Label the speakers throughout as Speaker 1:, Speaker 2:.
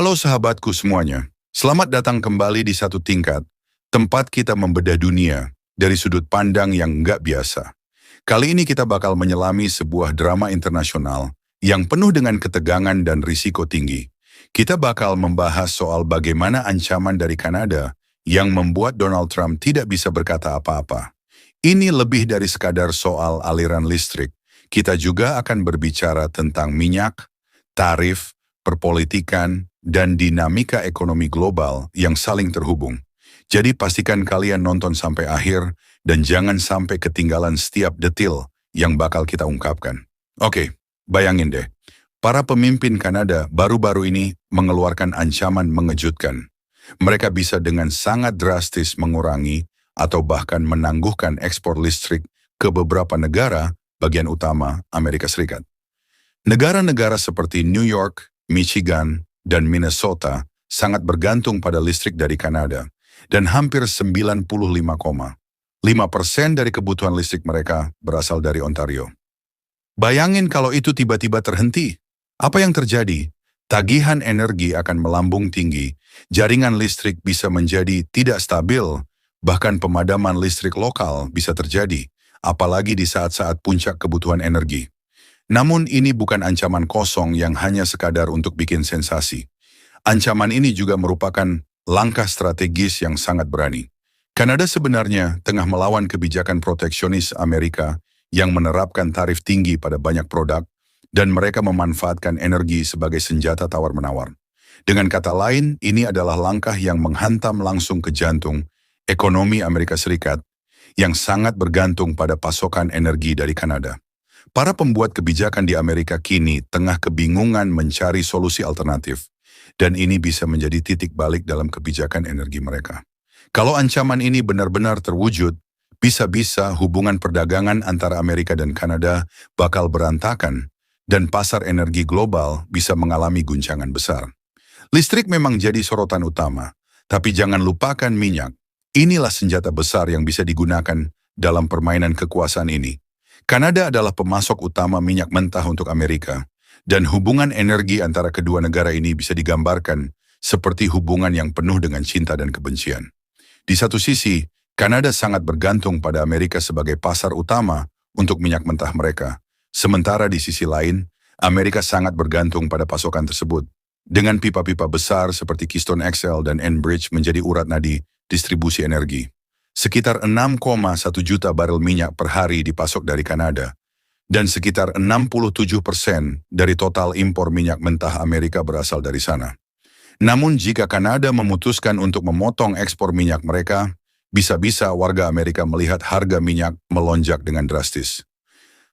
Speaker 1: Halo sahabatku semuanya, selamat datang kembali di Satu Tingkat, tempat kita membedah dunia dari sudut pandang yang nggak biasa. Kali ini kita bakal menyelami sebuah drama internasional yang penuh dengan ketegangan dan risiko tinggi. Kita bakal membahas soal bagaimana ancaman dari Kanada yang membuat Donald Trump tidak bisa berkata apa-apa. Ini lebih dari sekadar soal aliran listrik. Kita juga akan berbicara tentang minyak, tarif, perpolitikan, dan dinamika ekonomi global yang saling terhubung. Jadi pastikan kalian nonton sampai akhir dan jangan sampai ketinggalan setiap detil yang bakal kita ungkapkan. Oke, bayangin deh, para pemimpin Kanada baru-baru ini mengeluarkan ancaman mengejutkan. Mereka bisa dengan sangat drastis mengurangi atau bahkan menangguhkan ekspor listrik ke beberapa negara bagian utama Amerika Serikat. Negara-negara seperti New York, Michigan, dan Minnesota sangat bergantung pada listrik dari Kanada, dan hampir 95,5% dari kebutuhan listrik mereka berasal dari Ontario. Bayangin kalau itu tiba-tiba terhenti. Apa yang terjadi? Tagihan energi akan melambung tinggi, jaringan listrik bisa menjadi tidak stabil, bahkan pemadaman listrik lokal bisa terjadi, apalagi di saat-saat puncak kebutuhan energi. Namun ini bukan ancaman kosong yang hanya sekadar untuk bikin sensasi. Ancaman ini juga merupakan langkah strategis yang sangat berani. Kanada sebenarnya tengah melawan kebijakan proteksionis Amerika yang menerapkan tarif tinggi pada banyak produk, dan mereka memanfaatkan energi sebagai senjata tawar-menawar. Dengan kata lain, ini adalah langkah yang menghantam langsung ke jantung ekonomi Amerika Serikat yang sangat bergantung pada pasokan energi dari Kanada. Para pembuat kebijakan di Amerika kini tengah kebingungan mencari solusi alternatif, dan ini bisa menjadi titik balik dalam kebijakan energi mereka. Kalau ancaman ini benar-benar terwujud, bisa-bisa hubungan perdagangan antara Amerika dan Kanada bakal berantakan, dan pasar energi global bisa mengalami guncangan besar. Listrik memang jadi sorotan utama, tapi jangan lupakan minyak. Inilah senjata besar yang bisa digunakan dalam permainan kekuasaan ini. Kanada adalah pemasok utama minyak mentah untuk Amerika, dan hubungan energi antara kedua negara ini bisa digambarkan seperti hubungan yang penuh dengan cinta dan kebencian. Di satu sisi, Kanada sangat bergantung pada Amerika sebagai pasar utama untuk minyak mentah mereka. Sementara di sisi lain, Amerika sangat bergantung pada pasokan tersebut. Dengan pipa-pipa besar seperti Keystone XL dan Enbridge menjadi urat nadi distribusi energi. Sekitar 6,1 juta barel minyak per hari dipasok dari Kanada, dan sekitar 67% dari total impor minyak mentah Amerika berasal dari sana. Namun jika Kanada memutuskan untuk memotong ekspor minyak mereka, bisa-bisa warga Amerika melihat harga minyak melonjak dengan drastis.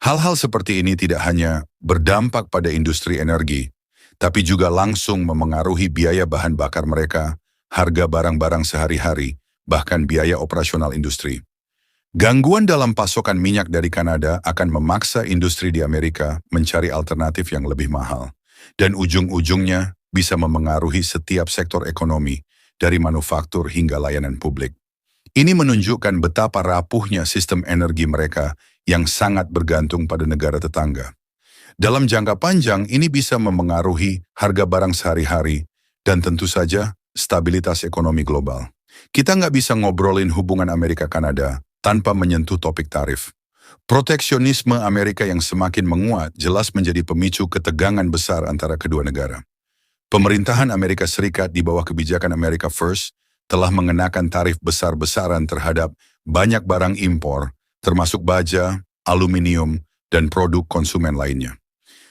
Speaker 1: Hal-hal seperti ini tidak hanya berdampak pada industri energi, tapi juga langsung memengaruhi biaya bahan bakar mereka, harga barang-barang sehari-hari, bahkan biaya operasional industri. Gangguan dalam pasokan minyak dari Kanada akan memaksa industri di Amerika mencari alternatif yang lebih mahal, dan ujung-ujungnya bisa memengaruhi setiap sektor ekonomi, dari manufaktur hingga layanan publik. Ini menunjukkan betapa rapuhnya sistem energi mereka yang sangat bergantung pada negara tetangga. Dalam jangka panjang, ini bisa memengaruhi harga barang sehari-hari, dan tentu saja stabilitas ekonomi global. Kita nggak bisa ngobrolin hubungan Amerika-Kanada tanpa menyentuh topik tarif. Proteksionisme Amerika yang semakin menguat jelas menjadi pemicu ketegangan besar antara kedua negara. Pemerintahan Amerika Serikat di bawah kebijakan America First telah mengenakan tarif besar-besaran terhadap banyak barang impor, termasuk baja, aluminium, dan produk konsumen lainnya.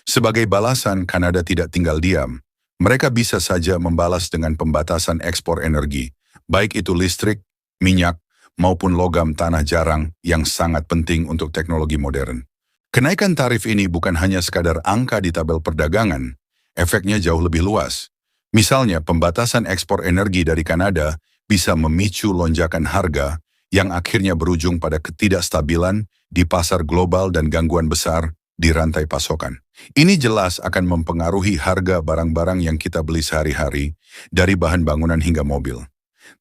Speaker 1: Sebagai balasan, Kanada tidak tinggal diam. Mereka bisa saja membalas dengan pembatasan ekspor energi, baik itu listrik, minyak, maupun logam tanah jarang yang sangat penting untuk teknologi modern. Kenaikan tarif ini bukan hanya sekadar angka di tabel perdagangan, efeknya jauh lebih luas. Misalnya, pembatasan ekspor energi dari Kanada bisa memicu lonjakan harga yang akhirnya berujung pada ketidakstabilan di pasar global dan gangguan besar di rantai pasokan. Ini jelas akan mempengaruhi harga barang-barang yang kita beli sehari-hari, dari bahan bangunan hingga mobil.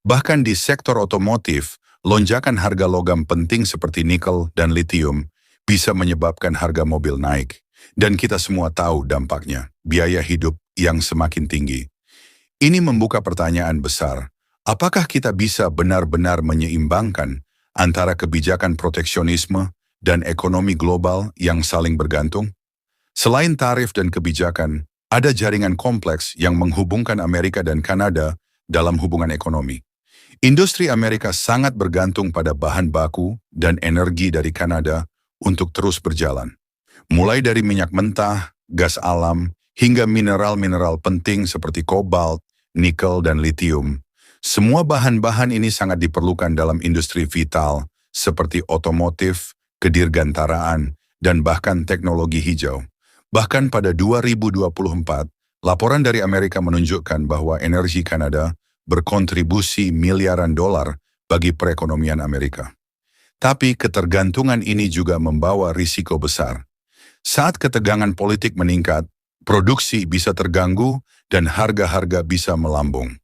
Speaker 1: Bahkan di sektor otomotif, lonjakan harga logam penting seperti nikel dan litium bisa menyebabkan harga mobil naik. Dan kita semua tahu dampaknya, biaya hidup yang semakin tinggi. Ini membuka pertanyaan besar. Apakah kita bisa benar-benar menyeimbangkan antara kebijakan proteksionisme dan ekonomi global yang saling bergantung? Selain tarif dan kebijakan, ada jaringan kompleks yang menghubungkan Amerika dan Kanada dalam hubungan ekonomi. Industri Amerika sangat bergantung pada bahan baku dan energi dari Kanada untuk terus berjalan. Mulai dari minyak mentah, gas alam, hingga mineral-mineral penting seperti kobalt, nikel, dan litium. Semua bahan-bahan ini sangat diperlukan dalam industri vital seperti otomotif, kedirgantaraan, dan bahkan teknologi hijau. Bahkan pada 2024, laporan dari Amerika menunjukkan bahwa energi Kanada berkontribusi miliaran dolar bagi perekonomian Amerika. Tapi ketergantungan ini juga membawa risiko besar. Saat ketegangan politik meningkat, produksi bisa terganggu dan harga-harga bisa melambung.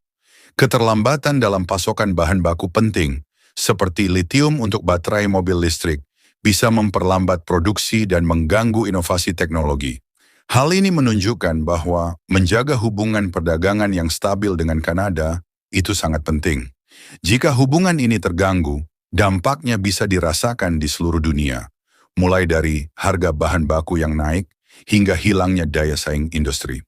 Speaker 1: Keterlambatan dalam pasokan bahan baku penting, seperti litium untuk baterai mobil listrik, bisa memperlambat produksi dan mengganggu inovasi teknologi. Hal ini menunjukkan bahwa menjaga hubungan perdagangan yang stabil dengan Kanada itu sangat penting. Jika hubungan ini terganggu, dampaknya bisa dirasakan di seluruh dunia, mulai dari harga bahan baku yang naik hingga hilangnya daya saing industri.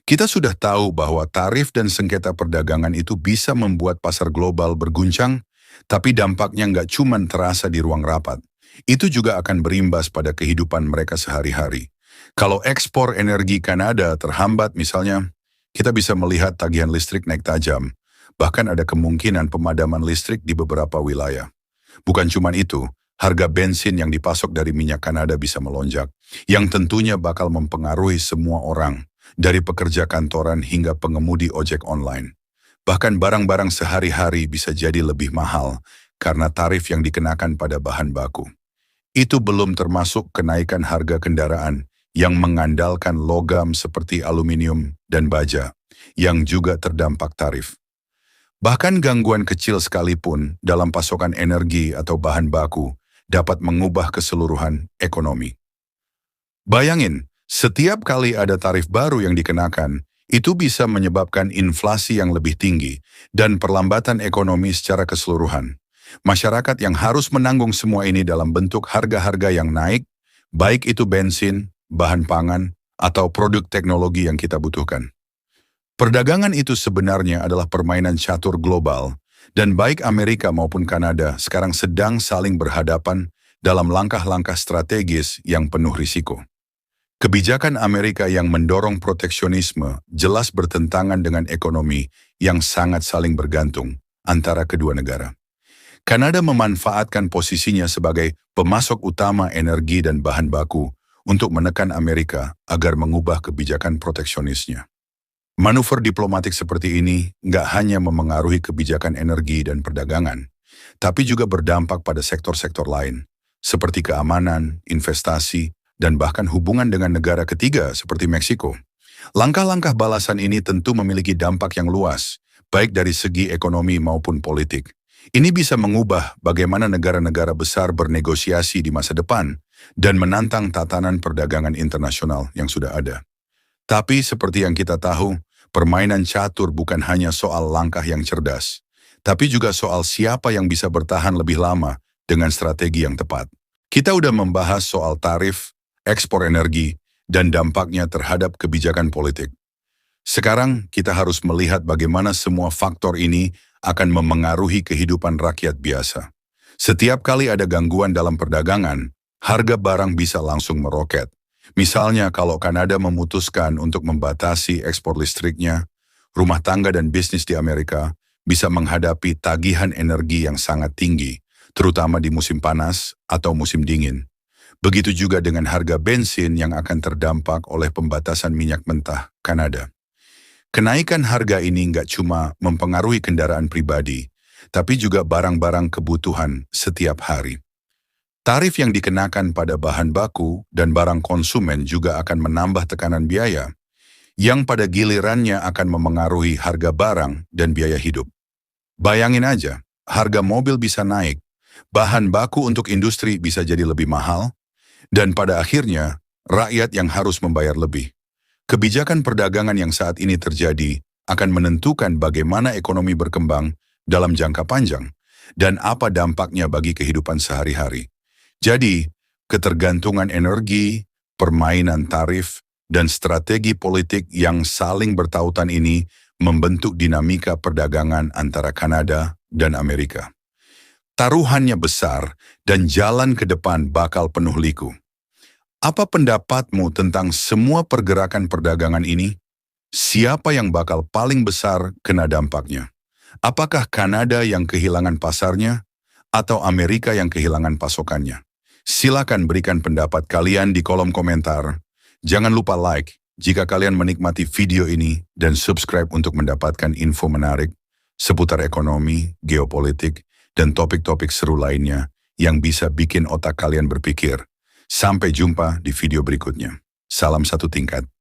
Speaker 1: Kita sudah tahu bahwa tarif dan sengketa perdagangan itu bisa membuat pasar global berguncang, tapi dampaknya nggak cuma terasa di ruang rapat. Itu juga akan berimbas pada kehidupan mereka sehari-hari. Kalau ekspor energi Kanada terhambat misalnya, kita bisa melihat tagihan listrik naik tajam. Bahkan ada kemungkinan pemadaman listrik di beberapa wilayah. Bukan cuma itu, harga bensin yang dipasok dari minyak Kanada bisa melonjak, yang tentunya bakal mempengaruhi semua orang, dari pekerja kantoran hingga pengemudi ojek online. Bahkan barang-barang sehari-hari bisa jadi lebih mahal karena tarif yang dikenakan pada bahan baku. Itu belum termasuk kenaikan harga kendaraan yang mengandalkan logam seperti aluminium dan baja, yang juga terdampak tarif. Bahkan gangguan kecil sekalipun dalam pasokan energi atau bahan baku dapat mengubah keseluruhan ekonomi. Bayangin, setiap kali ada tarif baru yang dikenakan, itu bisa menyebabkan inflasi yang lebih tinggi dan perlambatan ekonomi secara keseluruhan. Masyarakat yang harus menanggung semua ini dalam bentuk harga-harga yang naik, baik itu bensin, bahan pangan, atau produk teknologi yang kita butuhkan. Perdagangan itu sebenarnya adalah permainan catur global, dan baik Amerika maupun Kanada sekarang sedang saling berhadapan dalam langkah-langkah strategis yang penuh risiko. Kebijakan Amerika yang mendorong proteksionisme jelas bertentangan dengan ekonomi yang sangat saling bergantung antara kedua negara. Kanada memanfaatkan posisinya sebagai pemasok utama energi dan bahan baku untuk menekan Amerika agar mengubah kebijakan proteksionisnya. Manuver diplomatik seperti ini nggak hanya memengaruhi kebijakan energi dan perdagangan, tapi juga berdampak pada sektor-sektor lain, seperti keamanan, investasi, dan bahkan hubungan dengan negara ketiga seperti Meksiko. Langkah-langkah balasan ini tentu memiliki dampak yang luas, baik dari segi ekonomi maupun politik. Ini bisa mengubah bagaimana negara-negara besar bernegosiasi di masa depan dan menantang tatanan perdagangan internasional yang sudah ada. Tapi seperti yang kita tahu, permainan catur bukan hanya soal langkah yang cerdas, tapi juga soal siapa yang bisa bertahan lebih lama dengan strategi yang tepat. Kita udah membahas soal tarif, ekspor energi, dan dampaknya terhadap kebijakan politik. Sekarang kita harus melihat bagaimana semua faktor ini akan memengaruhi kehidupan rakyat biasa. Setiap kali ada gangguan dalam perdagangan, harga barang bisa langsung meroket. Misalnya kalau Kanada memutuskan untuk membatasi ekspor listriknya, rumah tangga dan bisnis di Amerika bisa menghadapi tagihan energi yang sangat tinggi, terutama di musim panas atau musim dingin. Begitu juga dengan harga bensin yang akan terdampak oleh pembatasan minyak mentah Kanada. Kenaikan harga ini nggak cuma mempengaruhi kendaraan pribadi, tapi juga barang-barang kebutuhan setiap hari. Tarif yang dikenakan pada bahan baku dan barang konsumen juga akan menambah tekanan biaya, yang pada gilirannya akan memengaruhi harga barang dan biaya hidup. Bayangin aja, harga mobil bisa naik, bahan baku untuk industri bisa jadi lebih mahal, dan pada akhirnya, rakyat yang harus membayar lebih. Kebijakan perdagangan yang saat ini terjadi akan menentukan bagaimana ekonomi berkembang dalam jangka panjang dan apa dampaknya bagi kehidupan sehari-hari. Jadi, ketergantungan energi, permainan tarif, dan strategi politik yang saling bertautan ini membentuk dinamika perdagangan antara Kanada dan Amerika. Taruhannya besar dan jalan ke depan bakal penuh liku. Apa pendapatmu tentang semua pergerakan perdagangan ini? Siapa yang bakal paling besar kena dampaknya? Apakah Kanada yang kehilangan pasarnya atau Amerika yang kehilangan pasokannya? Silakan berikan pendapat kalian di kolom komentar. Jangan lupa like jika kalian menikmati video ini dan subscribe untuk mendapatkan info menarik seputar ekonomi, geopolitik, dan topik-topik seru lainnya yang bisa bikin otak kalian berpikir. Sampai jumpa di video berikutnya. Salam satu tingkat.